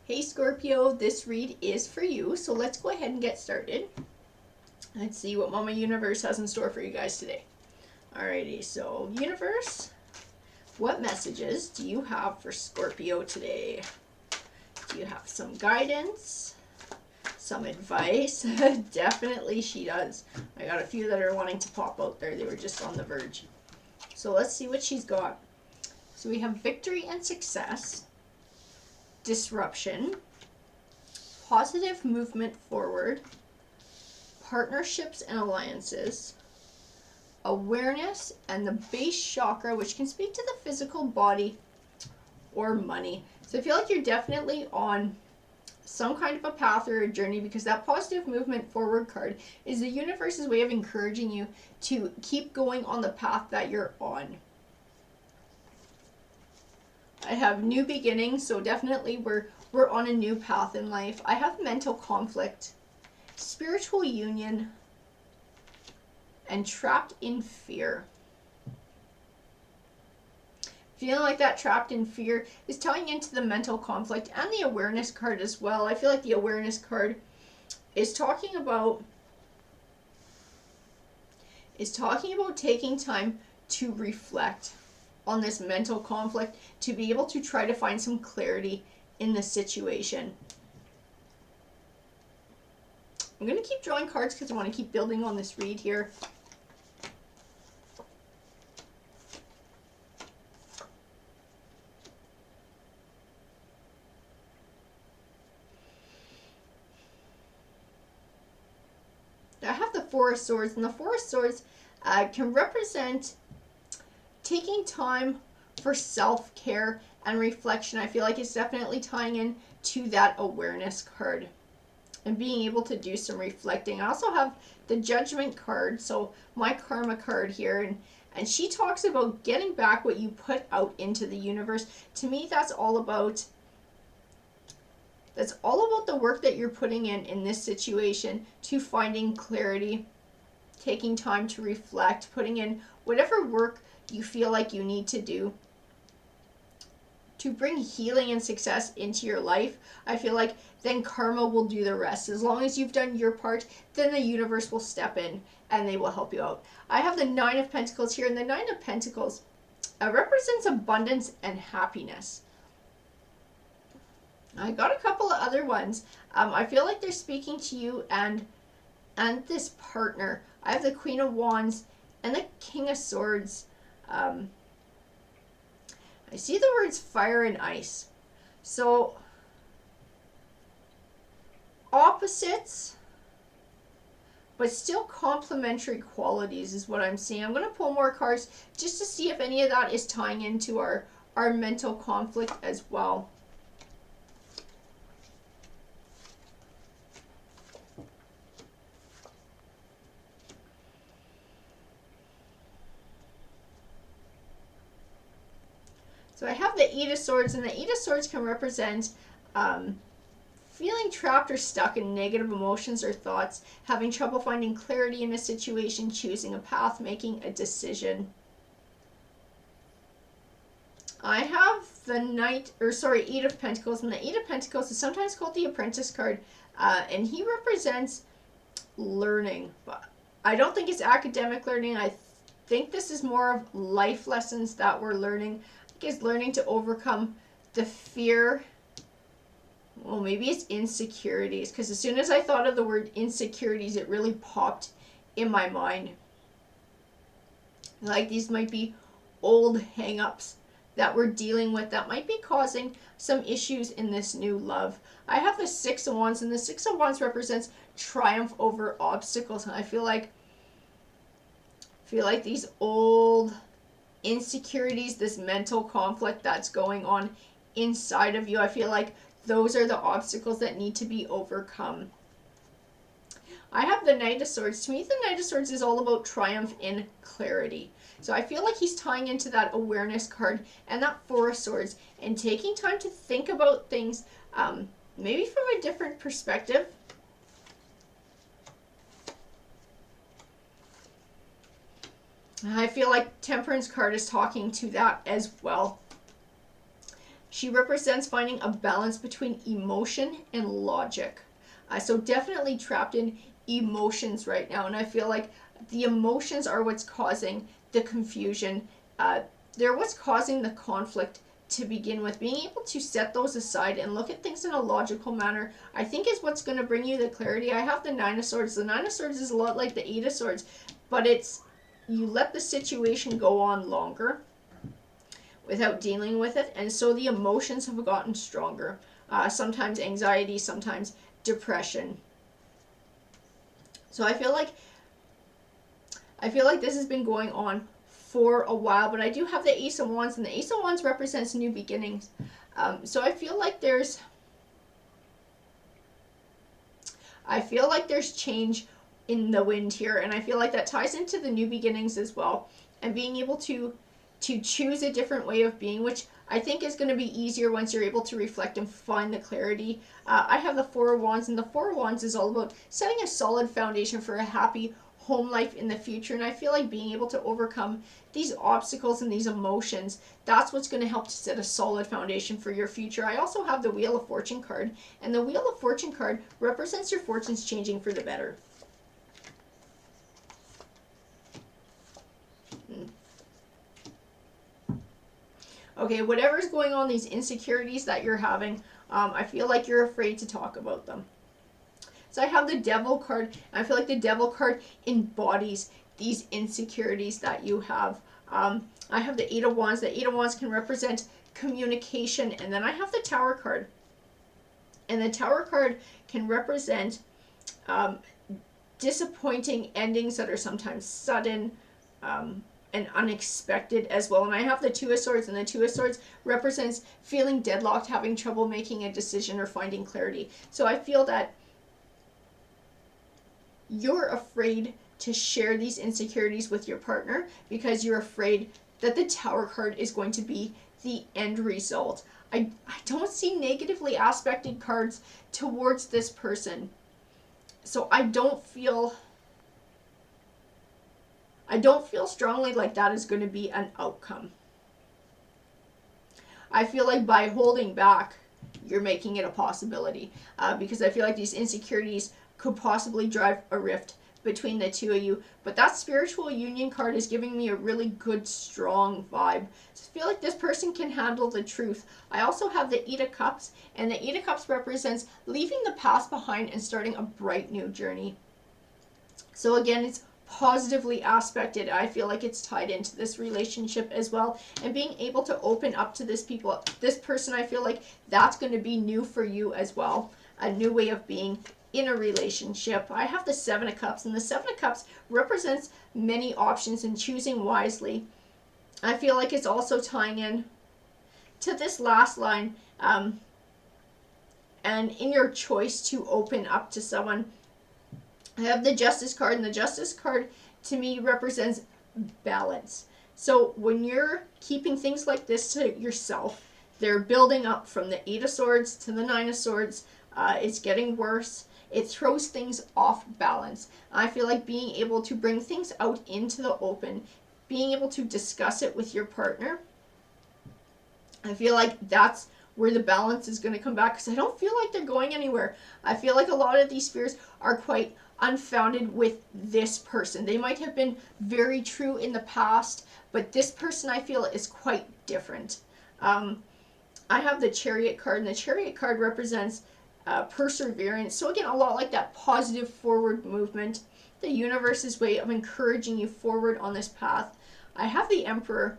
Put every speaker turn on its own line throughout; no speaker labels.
Hey Scorpio, this read is for you, so let's go ahead and get started. Let's see what Mama Universe has in store for you guys today. Alrighty, so Universe, what messages do you have for Scorpio today? Do you have some guidance? Some advice? Definitely she does. I got a few that are wanting to pop out there. They were just on the verge. So let's see what she's got. So we have victory and success, disruption, positive movement forward, partnerships and alliances, awareness, and the base chakra, which can speak to the physical body or money. So I feel like you're definitely on some kind of a path or a journey, because that positive movement forward card is the universe's way of encouraging you to keep going on the path that you're on. I have new beginnings, so definitely we're on a new path in life. I have mental conflict, spiritual union, and trapped in fear. Feeling like that trapped in fear is tying into the mental conflict and the awareness card as well. I feel like the awareness card is talking about taking time to reflect on this mental conflict, to be able to try to find some clarity in the situation. I'm going to keep drawing cards because I want to keep building on this read here. I have the Four of Swords, and the Four of Swords can represent taking time for self-care and reflection. I feel like it's definitely tying in to that awareness card and being able to do some reflecting. I also have the Judgment card, so my karma card here, and she talks about getting back what you put out into the universe. To me, that's all about the work that you're putting in this situation, to finding clarity, taking time to reflect, putting in whatever work you feel like you need to do to bring healing and success into your life. I feel like then karma will do the rest. As long as you've done your part, then the universe will step in and they will help you out. I have the Nine of Pentacles here, and the Nine of Pentacles represents abundance and happiness. I got a couple of other ones. I feel like they're speaking to you and this partner. I have the Queen of Wands and the King of Swords. I see the words fire and ice. So opposites, but still complementary qualities is what I'm seeing. I'm going to pull more cards just to see if any of that is tying into our mental conflict as well. So I have the Eight of Swords, and the Eight of Swords can represent feeling trapped or stuck in negative emotions or thoughts, having trouble finding clarity in a situation, choosing a path, making a decision. I have the Eight of Pentacles, and the Eight of Pentacles is sometimes called the Apprentice card, and he represents learning. But I don't think it's academic learning. I think this is more of life lessons that we're learning. Is learning to overcome the fear. Well, maybe it's insecurities, because as soon as I thought of the word insecurities, it really popped in my mind. Like, these might be old hang-ups that we're dealing with that might be causing some issues in this new love. I have the Six of Wands, and the Six of Wands represents triumph over obstacles, and I feel like these old insecurities, this mental conflict that's going on inside of you, I feel like those are the obstacles that need to be overcome. I have the Knight of Swords. To me, the Knight of Swords is all about triumph in clarity. So I feel like he's tying into that awareness card and that Four of Swords, and taking time to think about things maybe from a different perspective. I feel like Temperance card is talking to that as well. She represents finding a balance between emotion and logic. So definitely trapped in emotions right now. And I feel like the emotions are what's causing the confusion. They're what's causing the conflict to begin with. Being able to set those aside and look at things in a logical manner, I think, is what's going to bring you the clarity. I have the Nine of Swords. The Nine of Swords is a lot like the Eight of Swords, but it's you let the situation go on longer without dealing with it, and so the emotions have gotten stronger. Sometimes anxiety, sometimes depression. So I feel like this has been going on for a while, but I do have the Ace of Wands, and the Ace of Wands represents new beginnings. So I feel like there's change in the wind here, and I feel like that ties into the new beginnings as well, and being able to choose a different way of being, which I think is going to be easier once you're able to reflect and find the clarity. I have the Four of Wands, and the Four of Wands is all about setting a solid foundation for a happy home life in the future, and I feel like being able to overcome these obstacles and these emotions, that's what's going to help to set a solid foundation for your future. I also have the Wheel of Fortune card, and the Wheel of Fortune card represents your fortunes changing for the better. Okay, whatever's going on, these insecurities that you're having, I feel like you're afraid to talk about them. So I have the Devil card, and I feel like the Devil card embodies these insecurities that you have. I have the Eight of Wands. The Eight of Wands can represent communication, and then I have the Tower card. And the Tower card can represent disappointing endings that are sometimes sudden, and unexpected as well. And I have the Two of Swords, and the Two of Swords represents feeling deadlocked, having trouble making a decision or finding clarity. So I feel that you're afraid to share these insecurities with your partner because you're afraid that the Tower card is going to be the end result. I don't see negatively aspected cards towards this person. So I don't feel strongly like that is going to be an outcome. I feel like by holding back, you're making it a possibility, because I feel like these insecurities could possibly drive a rift between the two of you. But that spiritual union card is giving me a really good, strong vibe. So I feel like this person can handle the truth. I also have the Eight of Cups, and the Eight of Cups represents leaving the past behind and starting a bright new journey. So again, it's positively aspected. I feel like it's tied into this relationship as well, and being able to open up to this person, I feel like that's going to be new for you as well, a new way of being in a relationship. I have the Seven of Cups, and the Seven of Cups represents many options and choosing wisely. I feel like it's also tying in to this last line, and in your choice to open up to someone. I have the Justice card, and the Justice card to me represents balance. So when you're keeping things like this to yourself, they're building up from the Eight of Swords to the Nine of Swords. It's getting worse. It throws things off balance. I feel like being able to bring things out into the open, being able to discuss it with your partner, I feel like that's where the balance is going to come back, because I don't feel like they're going anywhere. I feel like a lot of these fears are quite unfounded with this person. They might have been very true in the past, but this person, I feel, is quite different. I have the Chariot card, and the Chariot card represents perseverance. So again, a lot like that positive forward movement, the universe's way of encouraging you forward on this path. I have the Emperor.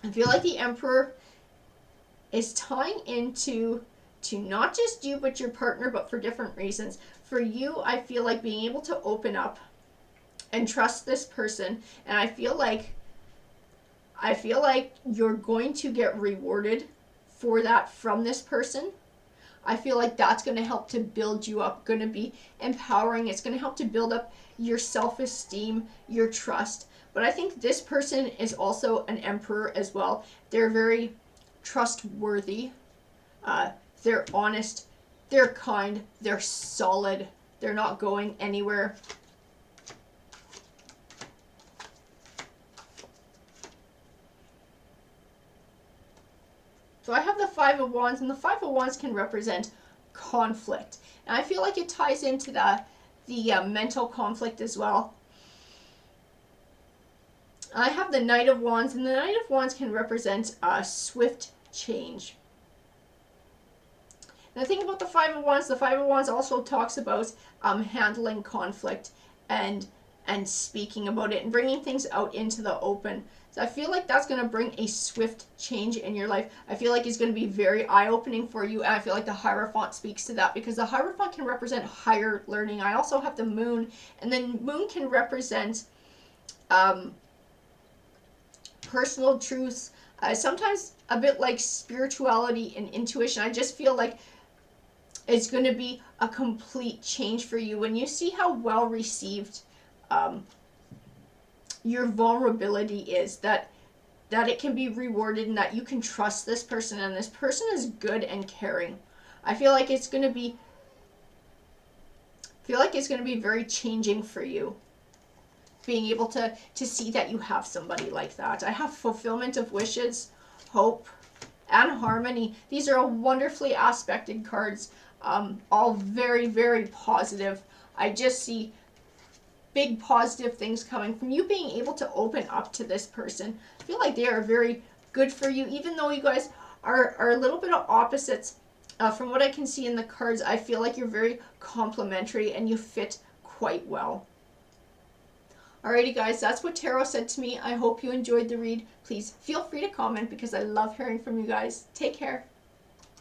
I feel like the Emperor is tying into not just you but your partner, but for different reasons. For you, I feel like being able to open up and trust this person, and I feel like you're going to get rewarded for that from this person. I feel like that's going to help to build you up, going to be empowering. It's going to help to build up your self-esteem, your trust. But I think this person is also an Emperor as well. They're very trustworthy. They're honest. They're kind. They're solid. They're not going anywhere. Five of Wands, and the Five of Wands can represent conflict. And I feel like it ties into the mental conflict as well. I have the Knight of Wands, and the Knight of Wands can represent a swift change. And the thing about the Five of Wands also talks about handling conflict and speaking about it and bringing things out into the open. So I feel like that's going to bring a swift change in your life. I feel like it's going to be very eye-opening for you, and I feel like the Hierophant speaks to that because the Hierophant can represent higher learning. I also have the Moon, and then Moon can represent personal truths, sometimes a bit like spirituality and intuition. I just feel like it's going to be a complete change for you when you see how well received your vulnerability is, that it can be rewarded and that you can trust this person and this person is good and caring. I feel like it's going to be very changing for you, being able to see that you have somebody like that. I have fulfillment of wishes, hope, and harmony. These are all wonderfully aspected cards, all very, very positive. I just see big positive things coming from you being able to open up to this person. I feel like they are very good for you, even though you guys are a little bit of opposites. From what I can see in the cards, I feel like you're very complementary and you fit quite well. Alrighty guys, that's what Tarot said to me. I hope you enjoyed the read. Please feel free to comment because I love hearing from you guys. Take care.